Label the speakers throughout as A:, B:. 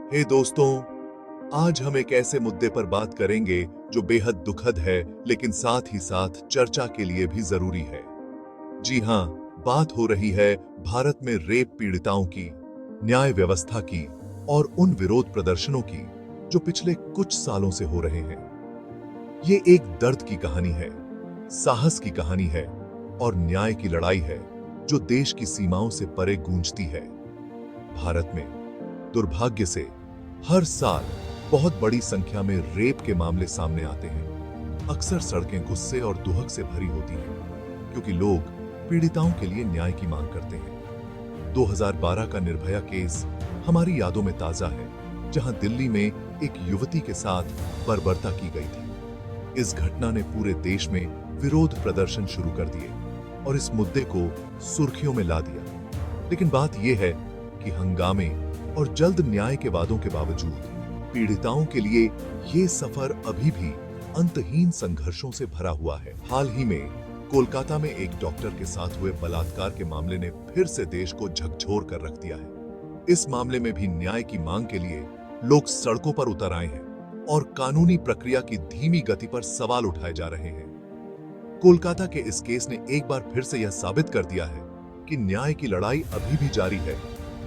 A: हे दोस्तों, आज हम एक ऐसे मुद्दे पर बात करेंगे जो बेहद दुखद है लेकिन साथ ही साथ चर्चा के लिए भी जरूरी है। जी हां, बात हो रही है भारत में रेप पीड़िताओं की, न्याय व्यवस्था की और उन विरोध प्रदर्शनों की जो पिछले कुछ सालों से हो रहे हैं। ये एक दर्द की कहानी है, साहस की कहानी है और न्याय की लड़ाई है जो देश की सीमाओं से परे गूंजती है। भारत में दुर्भाग्य से हर साल बहुत बड़ी संख्या में रेप के मामले सामने आते हैं। अक्सर सड़कें गुस्से और दुहक से भरी होती हैं, क्योंकि लोग पीड़िताओं के लिए न्याय की मांग करते हैं। 2012 का निर्भया केस हमारी यादों में ताजा है, जहां दिल्ली में एक युवती के साथ बर्बरता की गई थी। इस घटना ने पूरे देश में विरोध प्रदर्शन शुरू कर दिए और इस मुद्दे को सुर्खियों में ला दिया। लेकिन बात यह है कि हंगामे और जल्द न्याय के वादों के बावजूद पीड़िताओं के लिए ये सफर अभी भी अंतहीन संघर्षों से भरा हुआ है। हाल ही में कोलकाता में एक डॉक्टर के साथ हुए बलात्कार के मामले ने फिर से देश को झकझोर कर रख दिया है। इस मामले में भी न्याय की मांग के लिए लोग सड़कों पर उतर आए हैं और कानूनी प्रक्रिया की धीमी गति पर सवाल उठाए जा रहे हैं। कोलकाता के इस केस ने एक बार फिर से यह साबित कर दिया है कि न्याय की लड़ाई अभी भी जारी है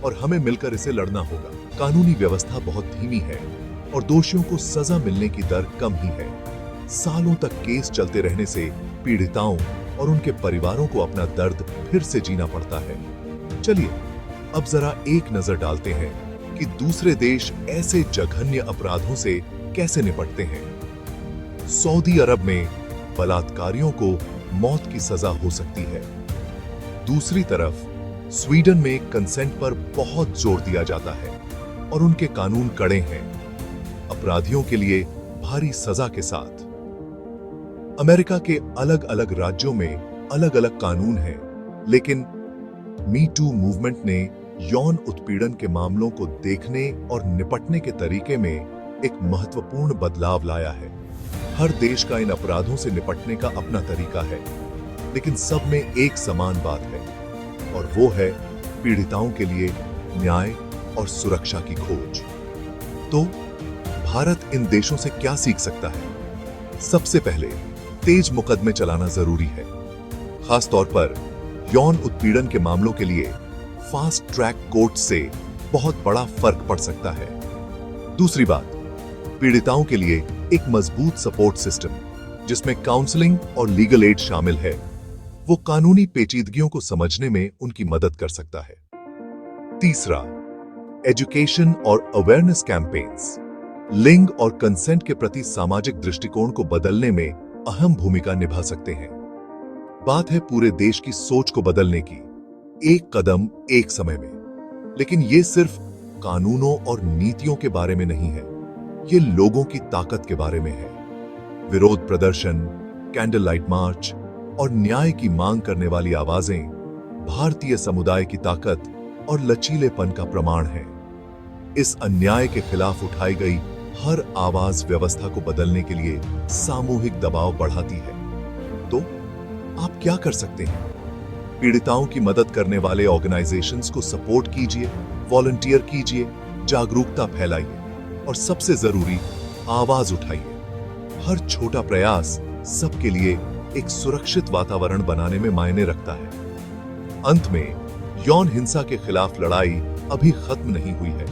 A: और हमें मिलकर इसे लड़ना होगा। कानूनी व्यवस्था बहुत धीमी है और दोषियों को सजा मिलने की दर कम ही है। सालों तक केस चलते रहने से पीड़िताओं और उनके परिवारों को अपना दर्द फिर से जीना पड़ता है। चलिए अब जरा एक नजर डालते हैं कि दूसरे देश ऐसे जघन्य अपराधों से कैसे निपटते हैं। सऊदी अरब में बलात्कारियों को मौत की सजा हो सकती है। दूसरी तरफ स्वीडन में कंसेंट पर बहुत जोर दिया जाता है और उनके कानून कड़े हैं, अपराधियों के लिए भारी सजा के साथ। अमेरिका के अलग अलग राज्यों में अलग अलग कानून हैं, लेकिन मी टू मूवमेंट ने यौन उत्पीड़न के मामलों को देखने और निपटने के तरीके में एक महत्वपूर्ण बदलाव लाया है। हर देश का इन अपराधों से निपटने का अपना तरीका है, लेकिन सब में एक समान बात है और वो है पीड़िताओं के लिए न्याय और सुरक्षा की खोज। तो भारत इन देशों से क्या सीख सकता है? सबसे पहले तेज मुकदमे चलाना जरूरी है, खास तौर पर यौन उत्पीड़न के मामलों के लिए फास्ट ट्रैक कोर्ट से बहुत बड़ा फर्क पड़ सकता है। दूसरी बात, पीड़िताओं के लिए एक मजबूत सपोर्ट सिस्टम जिसमें काउंसलिंग और लीगल एड शामिल है, वो कानूनी पेचीदगियों को समझने में उनकी मदद कर सकता है। तीसरा, एजुकेशन और अवेयरनेस कैंपेन्स लिंग और कंसेंट के प्रति सामाजिक दृष्टिकोण को बदलने में अहम भूमिका निभा सकते हैं। बात है पूरे देश की सोच को बदलने की, एक कदम एक समय में। लेकिन ये सिर्फ कानूनों और नीतियों के बारे में नहीं है, ये लोगों की ताकत के बारे में है। विरोध प्रदर्शन, कैंडल लाइट मार्च और न्याय की मांग करने वाली आवाजें भारतीय समुदाय की ताकत और लचीलेपन का प्रमाण है। इस अन्याय के खिलाफ उठाई गई हर आवाज व्यवस्था को बदलने के लिए सामूहिक दबाव बढ़ाती है। तो आप क्या कर सकते हैं? पीड़िताओं की मदद करने वाले ऑर्गेनाइजेशंस को सपोर्ट कीजिए, वॉलंटियर कीजिए, जागरूकता फैलाइए और सबसे जरूरी, आवाज उठाइए। हर छोटा प्रयास सबके लिए एक सुरक्षित वातावरण बनाने में मायने रखता है। अंत में, यौन हिंसा के खिलाफ लड़ाई अभी खत्म नहीं हुई है,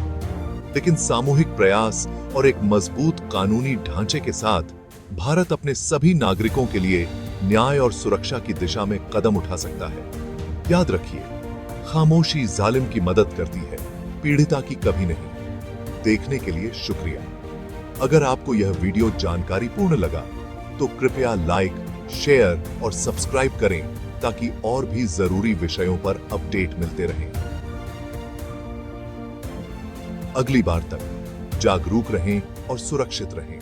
A: लेकिन सामूहिक प्रयास और एक मजबूत कानूनी ढांचे के साथ भारत अपने सभी नागरिकों के लिए न्याय और सुरक्षा की दिशा में कदम उठा सकता है। याद रखिए, खामोशी जालिम की मदद करती है, पीड़िता की कभी नहीं। देखने के लिए शुक्रिया। अगर आपको यह वीडियो जानकारीपूर्ण लगा तो कृपया लाइक, शेयर और सब्सक्राइब करें ताकि और भी जरूरी विषयों पर अपडेट मिलते रहें। अगली बार तक जागरूक रहें और सुरक्षित रहें।